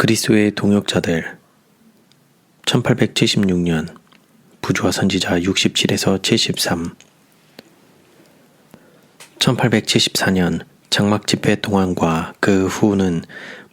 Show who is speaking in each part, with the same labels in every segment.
Speaker 1: 그리스도의 동역자들 1876년 부조화 선지자 67에서 73 1874년 장막 집회 동안과 그 후는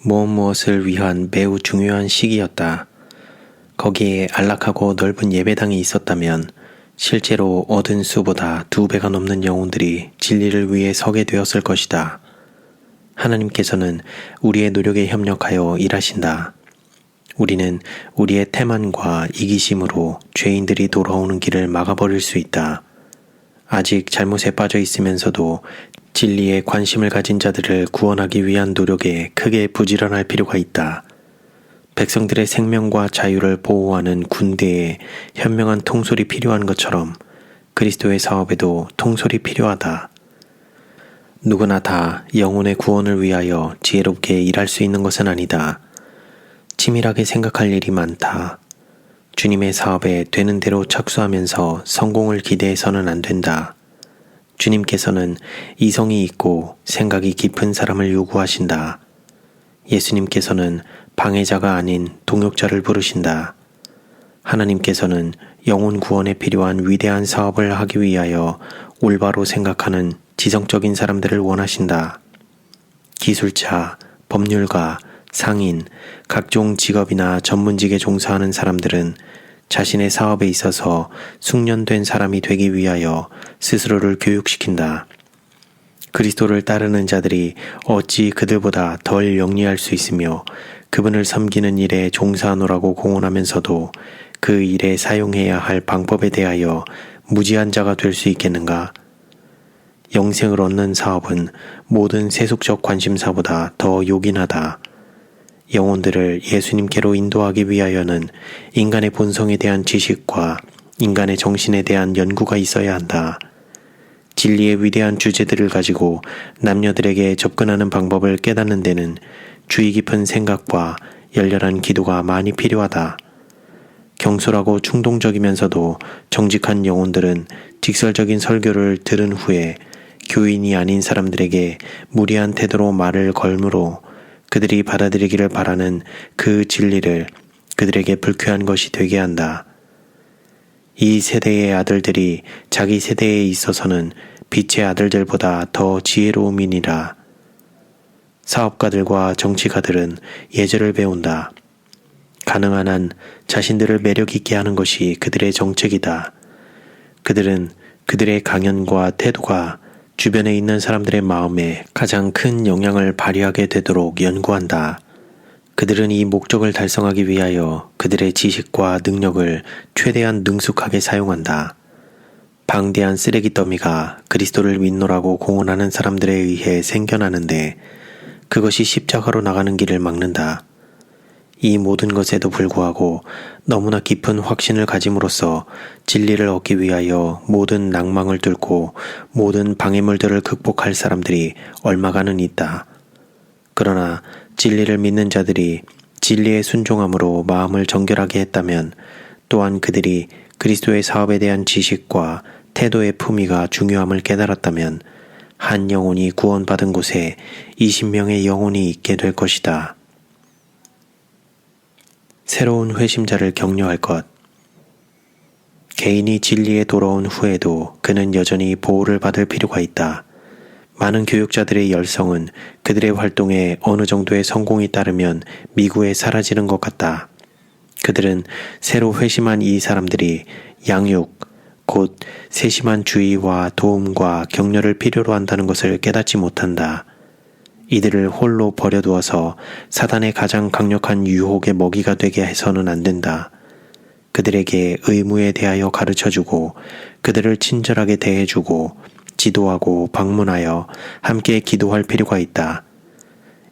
Speaker 1: 무엇을 위한 매우 중요한 시기였다. 거기에 안락하고 넓은 예배당이 있었다면 실제로 얻은 수보다 2배가 넘는 영혼들이 진리를 위해 서게 되었을 것이다. 하나님께서는 우리의 노력에 협력하여 일하신다. 우리는 우리의 태만과 이기심으로 죄인들이 돌아오는 길을 막아버릴 수 있다. 아직 잘못에 빠져 있으면서도 진리에 관심을 가진 자들을 구원하기 위한 노력에 크게 부지런할 필요가 있다. 백성들의 생명과 자유를 보호하는 군대에 현명한 통솔이 필요한 것처럼 그리스도의 사업에도 통솔이 필요하다. 누구나 다 영혼의 구원을 위하여 지혜롭게 일할 수 있는 것은 아니다. 치밀하게 생각할 일이 많다. 주님의 사업에 되는 대로 착수하면서 성공을 기대해서는 안 된다. 주님께서는 이성이 있고 생각이 깊은 사람을 요구하신다. 예수님께서는 방해자가 아닌 동역자를 부르신다. 하나님께서는 영혼 구원에 필요한 위대한 사업을 하기 위하여 올바로 생각하는 지성적인 사람들을 원하신다. 기술자, 법률가, 상인, 각종 직업이나 전문직에 종사하는 사람들은 자신의 사업에 있어서 숙련된 사람이 되기 위하여 스스로를 교육시킨다. 그리스도를 따르는 자들이 어찌 그들보다 덜 영리할 수 있으며 그분을 섬기는 일에 종사하노라고 공언하면서도 그 일에 사용해야 할 방법에 대하여 무지한 자가 될 수 있겠는가? 영생을 얻는 사업은 모든 세속적 관심사보다 더 요긴하다. 영혼들을 예수님께로 인도하기 위하여는 인간의 본성에 대한 지식과 인간의 정신에 대한 연구가 있어야 한다. 진리의 위대한 주제들을 가지고 남녀들에게 접근하는 방법을 깨닫는 데는 주의 깊은 생각과 열렬한 기도가 많이 필요하다. 경솔하고 충동적이면서도 정직한 영혼들은 직설적인 설교를 들은 후에 교인이 아닌 사람들에게 무리한 태도로 말을 걸므로 그들이 받아들이기를 바라는 그 진리를 그들에게 불쾌한 것이 되게 한다. 이 세대의 아들들이 자기 세대에 있어서는 빛의 아들들보다 더 지혜로움이니라. 사업가들과 정치가들은 예절을 배운다. 가능한 한 자신들을 매력 있게 하는 것이 그들의 정책이다. 그들은 그들의 강연과 태도가 주변에 있는 사람들의 마음에 가장 큰 영향을 발휘하게 되도록 연구한다. 그들은 이 목적을 달성하기 위하여 그들의 지식과 능력을 최대한 능숙하게 사용한다. 방대한 쓰레기 더미가 그리스도를 믿노라고 공언하는 사람들에 의해 생겨나는데 그것이 십자가로 나가는 길을 막는다. 이 모든 것에도 불구하고 너무나 깊은 확신을 가짐으로써 진리를 얻기 위하여 모든 낭망을 뚫고 모든 방해물들을 극복할 사람들이 얼마간은 있다. 그러나 진리를 믿는 자들이 진리에 순종함으로 마음을 정결하게 했다면 또한 그들이 그리스도의 사업에 대한 지식과 태도의 품위가 중요함을 깨달았다면 한 영혼이 구원받은 곳에 20명의 영혼이 있게 될 것이다. 새로운 회심자를 격려할 것. 개인이 진리에 돌아온 후에도 그는 여전히 보호를 받을 필요가 있다. 많은 교육자들의 열성은 그들의 활동에 어느 정도의 성공이 따르면 미구에 사라지는 것 같다. 그들은 새로 회심한 이 사람들이 양육, 곧 세심한 주의와 도움과 격려를 필요로 한다는 것을 깨닫지 못한다. 이들을 홀로 버려두어서 사단의 가장 강력한 유혹의 먹이가 되게 해서는 안 된다. 그들에게 의무에 대하여 가르쳐주고 그들을 친절하게 대해주고 지도하고 방문하여 함께 기도할 필요가 있다.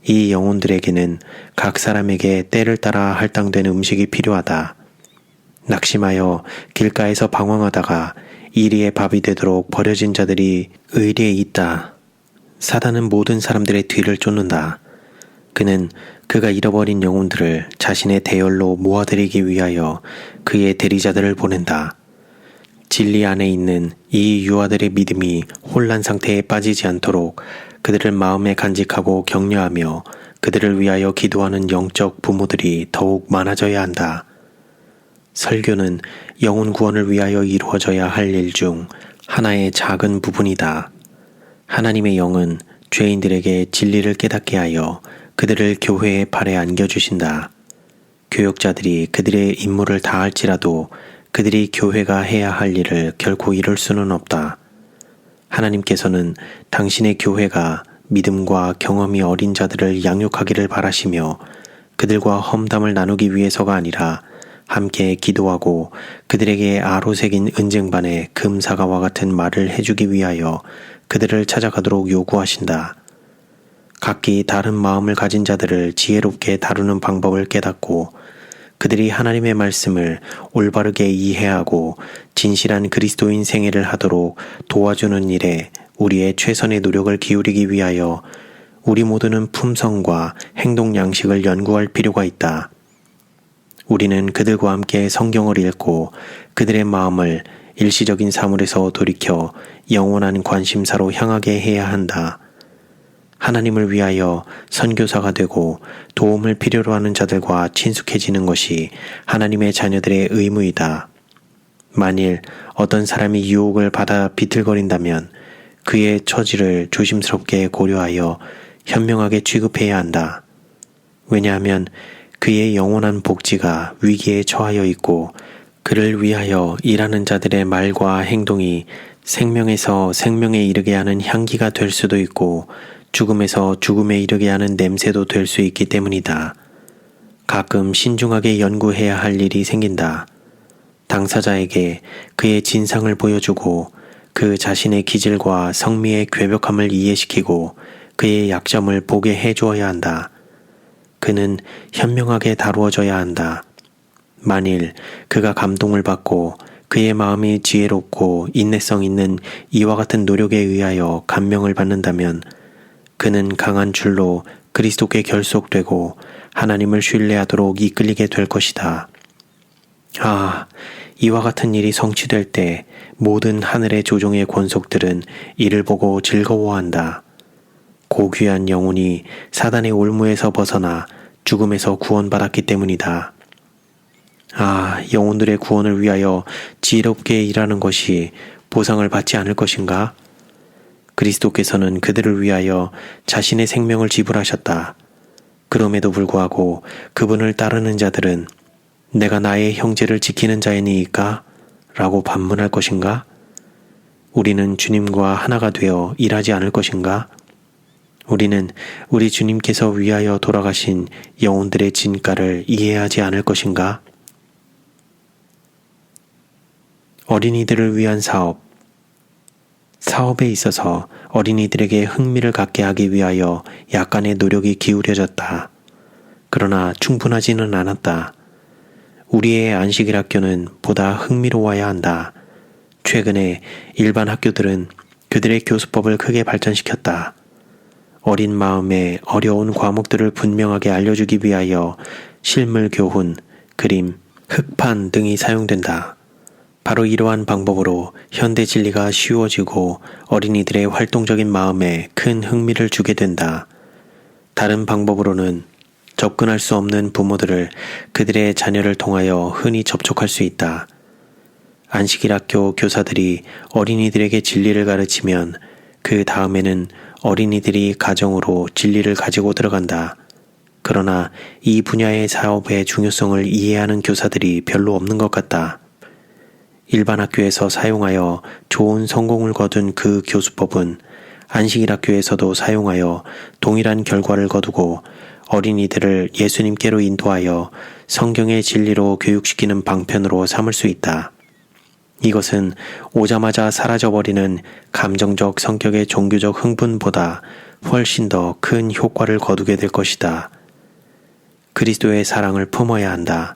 Speaker 1: 이 영혼들에게는 각 사람에게 때를 따라 할당된 음식이 필요하다. 낙심하여 길가에서 방황하다가 이리의 밥이 되도록 버려진 자들이 의리에 있다. 사단은 모든 사람들의 뒤를 쫓는다. 그는 그가 잃어버린 영혼들을 자신의 대열로 모아들이기 위하여 그의 대리자들을 보낸다. 진리 안에 있는 이 유아들의 믿음이 혼란 상태에 빠지지 않도록 그들을 마음에 간직하고 격려하며 그들을 위하여 기도하는 영적 부모들이 더욱 많아져야 한다. 설교는 영혼 구원을 위하여 이루어져야 할 일 중 하나의 작은 부분이다. 하나님의 영은 죄인들에게 진리를 깨닫게 하여 그들을 교회의 발에 안겨주신다. 교역자들이 그들의 임무를 다할지라도 그들이 교회가 해야 할 일을 결코 이룰 수는 없다. 하나님께서는 당신의 교회가 믿음과 경험이 어린 자들을 양육하기를 바라시며 그들과 험담을 나누기 위해서가 아니라 함께 기도하고 그들에게 아로 새긴 은쟁반의 금사과와 같은 말을 해주기 위하여 그들을 찾아가도록 요구하신다. 각기 다른 마음을 가진 자들을 지혜롭게 다루는 방법을 깨닫고 그들이 하나님의 말씀을 올바르게 이해하고 진실한 그리스도인 생애를 하도록 도와주는 일에 우리의 최선의 노력을 기울이기 위하여 우리 모두는 품성과 행동 양식을 연구할 필요가 있다. 우리는 그들과 함께 성경을 읽고 그들의 마음을 일시적인 사물에서 돌이켜 영원한 관심사로 향하게 해야 한다. 하나님을 위하여 선교사가 되고 도움을 필요로 하는 자들과 친숙해지는 것이 하나님의 자녀들의 의무이다. 만일 어떤 사람이 유혹을 받아 비틀거린다면 그의 처지를 조심스럽게 고려하여 현명하게 취급해야 한다. 왜냐하면 그의 영원한 복지가 위기에 처하여 있고 그를 위하여 일하는 자들의 말과 행동이 생명에서 생명에 이르게 하는 향기가 될 수도 있고 죽음에서 죽음에 이르게 하는 냄새도 될 수 있기 때문이다. 가끔 신중하게 연구해야 할 일이 생긴다. 당사자에게 그의 진상을 보여주고 그 자신의 기질과 성미의 괴벽함을 이해시키고 그의 약점을 보게 해주어야 한다. 그는 현명하게 다루어져야 한다. 만일 그가 감동을 받고 그의 마음이 지혜롭고 인내성 있는 이와 같은 노력에 의하여 감명을 받는다면 그는 강한 줄로 그리스도께 결속되고 하나님을 신뢰하도록 이끌리게 될 것이다. 이와 같은 일이 성취될 때 모든 하늘의 조종의 권속들은 이를 보고 즐거워한다. 고귀한 영혼이 사단의 올무에서 벗어나 죽음에서 구원받았기 때문이다. 영혼들의 구원을 위하여 지혜롭게 일하는 것이 보상을 받지 않을 것인가? 그리스도께서는 그들을 위하여 자신의 생명을 지불하셨다. 그럼에도 불구하고 그분을 따르는 자들은 내가 나의 형제를 지키는 자이니까? 라고 반문할 것인가? 우리는 주님과 하나가 되어 일하지 않을 것인가? 우리는 우리 주님께서 위하여 돌아가신 영혼들의 진가를 이해하지 않을 것인가? 어린이들을 위한 사업에 있어서 어린이들에게 흥미를 갖게 하기 위하여 약간의 노력이 기울여졌다. 그러나 충분하지는 않았다. 우리의 안식일 학교는 보다 흥미로워야 한다. 최근에 일반 학교들은 그들의 교수법을 크게 발전시켰다. 어린 마음에 어려운 과목들을 분명하게 알려주기 위하여 실물 교훈, 그림, 흑판 등이 사용된다. 바로 이러한 방법으로 현대 진리가 쉬워지고 어린이들의 활동적인 마음에 큰 흥미를 주게 된다. 다른 방법으로는 접근할 수 없는 부모들을 그들의 자녀를 통하여 흔히 접촉할 수 있다. 안식일 학교 교사들이 어린이들에게 진리를 가르치면 그 다음에는 어린이들이 가정으로 진리를 가지고 들어간다. 그러나 이 분야의 사업의 중요성을 이해하는 교사들이 별로 없는 것 같다. 일반 학교에서 사용하여 좋은 성공을 거둔 그 교수법은 안식일 학교에서도 사용하여 동일한 결과를 거두고 어린이들을 예수님께로 인도하여 성경의 진리로 교육시키는 방편으로 삼을 수 있다. 이것은 오자마자 사라져버리는 감정적 성격의 종교적 흥분보다 훨씬 더 큰 효과를 거두게 될 것이다. 그리스도의 사랑을 품어야 한다.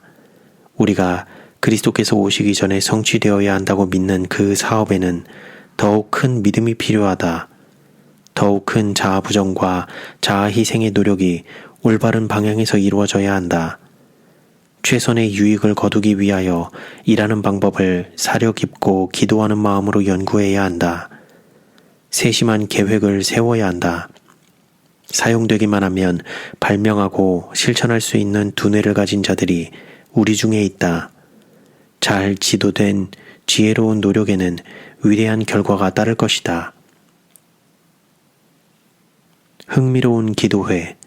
Speaker 1: 우리가 그리스도께서 오시기 전에 성취되어야 한다고 믿는 그 사업에는 더욱 큰 믿음이 필요하다. 더욱 큰 자아부정과 자아희생의 노력이 올바른 방향에서 이루어져야 한다. 최선의 유익을 거두기 위하여 일하는 방법을 사려 깊고 기도하는 마음으로 연구해야 한다. 세심한 계획을 세워야 한다. 사용되기만 하면 발명하고 실천할 수 있는 두뇌를 가진 자들이 우리 중에 있다. 잘 지도된 지혜로운 노력에는 위대한 결과가 따를 것이다. 흥미로운 기도회.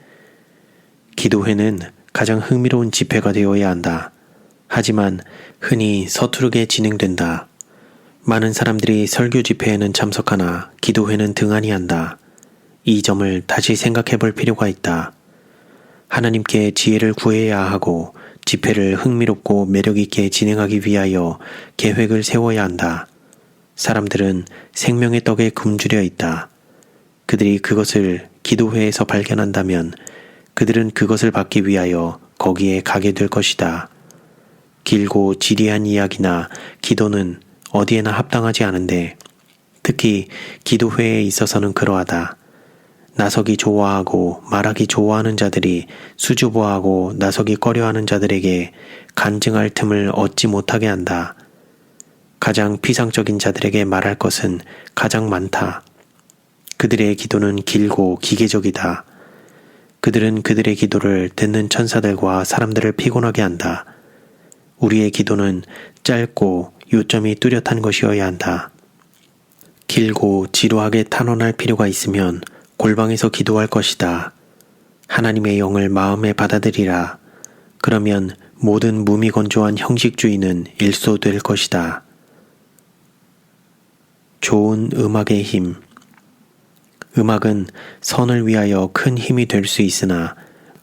Speaker 1: 기도회는 가장 흥미로운 집회가 되어야 한다. 하지만 흔히 서투르게 진행된다. 많은 사람들이 설교 집회에는 참석하나 기도회는 등한히 한다. 이 점을 다시 생각해 볼 필요가 있다. 하나님께 지혜를 구해야 하고 집회를 흥미롭고 매력있게 진행하기 위하여 계획을 세워야 한다. 사람들은 생명의 떡에 굶주려 있다. 그들이 그것을 기도회에서 발견한다면 그들은 그것을 받기 위하여 거기에 가게 될 것이다. 길고 지리한 이야기나 기도는 어디에나 합당하지 않은데 특히 기도회에 있어서는 그러하다. 나서기 좋아하고 말하기 좋아하는 자들이 수줍어하고 나서기 꺼려하는 자들에게 간증할 틈을 얻지 못하게 한다. 가장 피상적인 자들에게 말할 것은 가장 많다. 그들의 기도는 길고 기계적이다. 그들은 그들의 기도를 듣는 천사들과 사람들을 피곤하게 한다. 우리의 기도는 짧고 요점이 뚜렷한 것이어야 한다. 길고 지루하게 탄원할 필요가 있으면 골방에서 기도할 것이다. 하나님의 영을 마음에 받아들이라. 그러면 모든 무미건조한 형식주의는 일소될 것이다. 좋은 음악의 힘. 음악은 선을 위하여 큰 힘이 될 수 있으나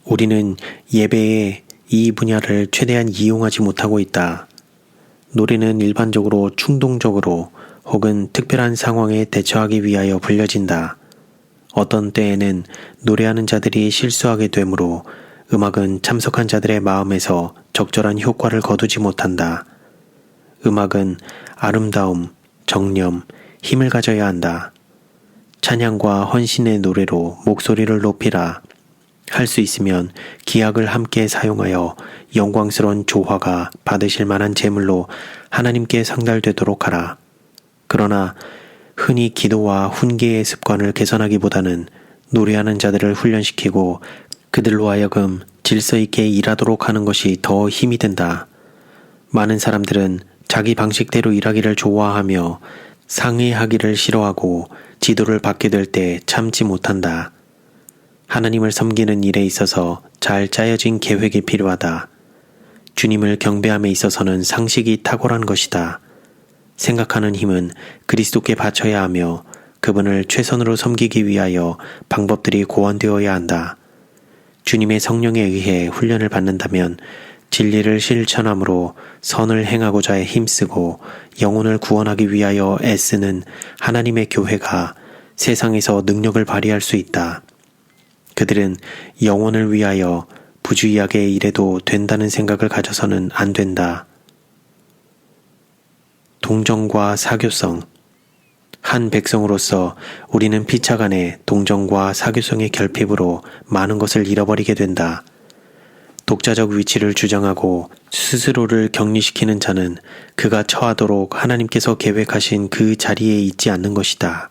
Speaker 1: 우리는 예배에 이 분야를 최대한 이용하지 못하고 있다. 노래는 일반적으로 충동적으로 혹은 특별한 상황에 대처하기 위하여 불려진다. 어떤 때에는 노래하는 자들이 실수하게 되므로 음악은 참석한 자들의 마음에서 적절한 효과를 거두지 못한다. 음악은 아름다움, 정념, 힘을 가져야 한다. 찬양과 헌신의 노래로 목소리를 높이라. 할 수 있으면 기악을 함께 사용하여 영광스러운 조화가 받으실 만한 제물로 하나님께 상달되도록 하라. 그러나 흔히 기도와 훈계의 습관을 개선하기보다는 노래하는 자들을 훈련시키고 그들로 하여금 질서 있게 일하도록 하는 것이 더 힘이 된다. 많은 사람들은 자기 방식대로 일하기를 좋아하며 상의하기를 싫어하고 지도를 받게 될 때 참지 못한다. 하나님을 섬기는 일에 있어서 잘 짜여진 계획이 필요하다. 주님을 경배함에 있어서는 상식이 탁월한 것이다. 생각하는 힘은 그리스도께 바쳐야 하며 그분을 최선으로 섬기기 위하여 방법들이 고안되어야 한다. 주님의 성령에 의해 훈련을 받는다면 진리를 실천함으로 선을 행하고자 힘쓰고 영혼을 구원하기 위하여 애쓰는 하나님의 교회가 세상에서 능력을 발휘할 수 있다. 그들은 영혼을 위하여 부주의하게 일해도 된다는 생각을 가져서는 안 된다. 동정과 사교성. 한 백성으로서 우리는 피차간에 동정과 사교성의 결핍으로 많은 것을 잃어버리게 된다. 독자적 위치를 주장하고 스스로를 격리시키는 자는 그가 처하도록 하나님께서 계획하신 그 자리에 있지 않는 것이다.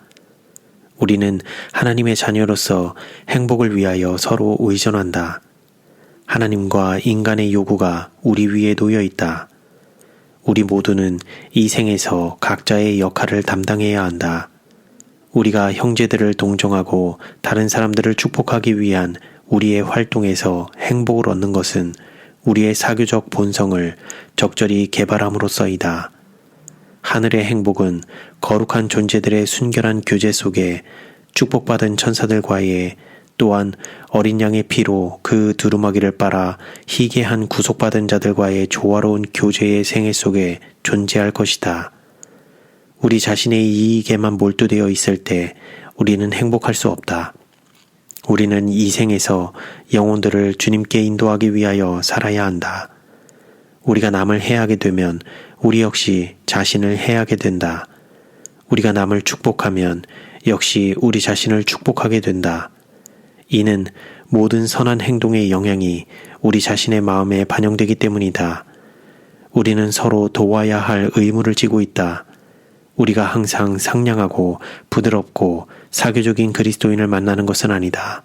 Speaker 1: 우리는 하나님의 자녀로서 행복을 위하여 서로 의존한다. 하나님과 인간의 요구가 우리 위에 놓여 있다. 우리 모두는 이 생에서 각자의 역할을 담당해야 한다. 우리가 형제들을 동정하고 다른 사람들을 축복하기 위한 우리의 활동에서 행복을 얻는 것은 우리의 사교적 본성을 적절히 개발함으로써이다. 하늘의 행복은 거룩한 존재들의 순결한 교제 속에 축복받은 천사들과의 또한 어린 양의 피로 그 두루마기를 빨아 희게 한 구속받은 자들과의 조화로운 교제의 생애 속에 존재할 것이다. 우리 자신의 이익에만 몰두되어 있을 때 우리는 행복할 수 없다. 우리는 이 생에서 영혼들을 주님께 인도하기 위하여 살아야 한다. 우리가 남을 해하게 되면 우리 역시 자신을 해하게 된다. 우리가 남을 축복하면 역시 우리 자신을 축복하게 된다. 이는 모든 선한 행동의 영향이 우리 자신의 마음에 반영되기 때문이다. 우리는 서로 도와야 할 의무를 지고 있다. 우리가 항상 상냥하고 부드럽고 사교적인 그리스도인을 만나는 것은 아니다.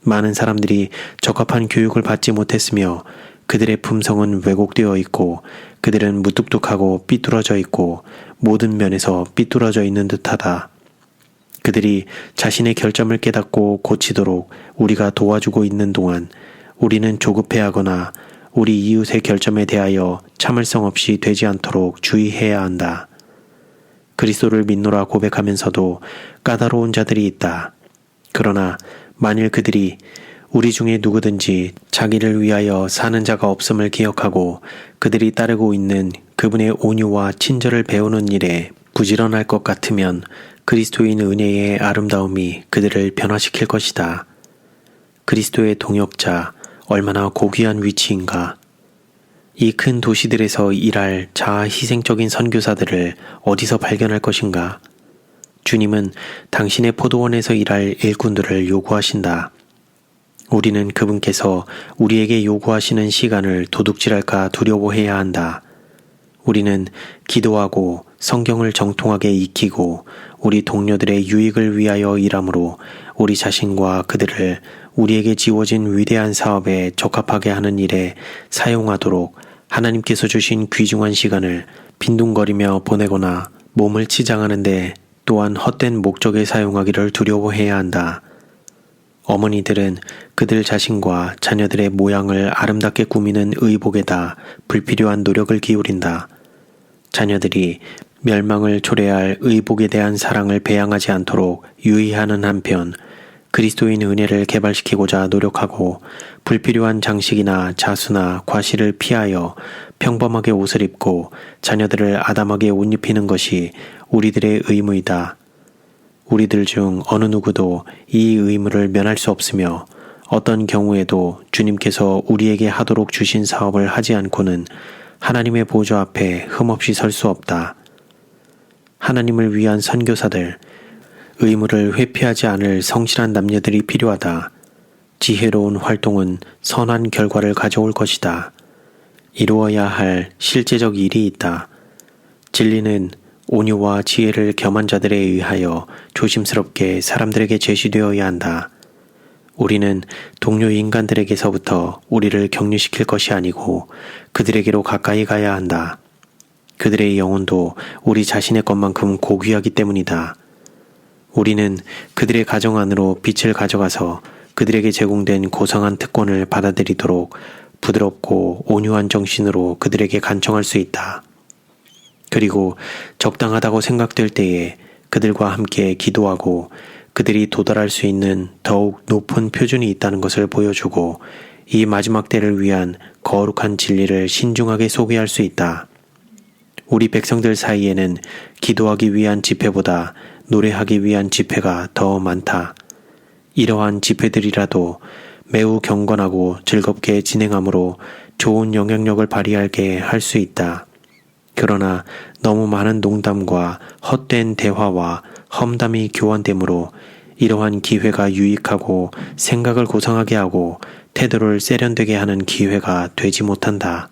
Speaker 1: 많은 사람들이 적합한 교육을 받지 못했으며 그들의 품성은 왜곡되어 있고 그들은 무뚝뚝하고 삐뚤어져 있고 모든 면에서 삐뚤어져 있는 듯하다. 그들이 자신의 결점을 깨닫고 고치도록 우리가 도와주고 있는 동안 우리는 조급해하거나 우리 이웃의 결점에 대하여 참을성 없이 되지 않도록 주의해야 한다. 그리스도를 믿노라 고백하면서도 까다로운 자들이 있다. 그러나 만일 그들이 우리 중에 누구든지 자기를 위하여 사는 자가 없음을 기억하고 그들이 따르고 있는 그분의 온유와 친절을 배우는 일에 부지런할 것 같으면 그리스도인 은혜의 아름다움이 그들을 변화시킬 것이다. 그리스도의 동역자, 얼마나 고귀한 위치인가. 이 큰 도시들에서 일할 자아 희생적인 선교사들을 어디서 발견할 것인가. 주님은 당신의 포도원에서 일할 일꾼들을 요구하신다. 우리는 그분께서 우리에게 요구하시는 시간을 도둑질할까 두려워해야 한다. 우리는 기도하고 성경을 정통하게 익히고 우리 동료들의 유익을 위하여 일함으로 우리 자신과 그들을 우리에게 지워진 위대한 사업에 적합하게 하는 일에 사용하도록 하나님께서 주신 귀중한 시간을 빈둥거리며 보내거나 몸을 치장하는데 또한 헛된 목적에 사용하기를 두려워해야 한다. 어머니들은 그들 자신과 자녀들의 모양을 아름답게 꾸미는 의복에다 불필요한 노력을 기울인다. 자녀들이 멸망을 초래할 의복에 대한 사랑을 배양하지 않도록 유의하는 한편 그리스도인 은혜를 개발시키고자 노력하고 불필요한 장식이나 자수나 과실을 피하여 평범하게 옷을 입고 자녀들을 아담하게 옷 입히는 것이 우리들의 의무이다. 우리들 중 어느 누구도 이 의무를 면할 수 없으며 어떤 경우에도 주님께서 우리에게 하도록 주신 사업을 하지 않고는 하나님의 보좌 앞에 흠없이 설 수 없다. 하나님을 위한 선교사들, 의무를 회피하지 않을 성실한 남녀들이 필요하다. 지혜로운 활동은 선한 결과를 가져올 것이다. 이루어야 할 실제적 일이 있다. 진리는 온유와 지혜를 겸한 자들에 의하여 조심스럽게 사람들에게 제시되어야 한다. 우리는 동료 인간들에게서부터 우리를 격려시킬 것이 아니고 그들에게로 가까이 가야 한다. 그들의 영혼도 우리 자신의 것만큼 고귀하기 때문이다. 우리는 그들의 가정 안으로 빛을 가져가서 그들에게 제공된 고상한 특권을 받아들이도록 부드럽고 온유한 정신으로 그들에게 간청할 수 있다. 그리고 적당하다고 생각될 때에 그들과 함께 기도하고 그들이 도달할 수 있는 더욱 높은 표준이 있다는 것을 보여주고 이 마지막 때를 위한 거룩한 진리를 신중하게 소개할 수 있다. 우리 백성들 사이에는 기도하기 위한 집회보다 노래하기 위한 집회가 더 많다. 이러한 집회들이라도 매우 경건하고 즐겁게 진행함으로 좋은 영향력을 발휘하게 할 수 있다. 그러나 너무 많은 농담과 헛된 대화와 험담이 교환되므로 이러한 기회가 유익하고 생각을 고상하게 하고 태도를 세련되게 하는 기회가 되지 못한다.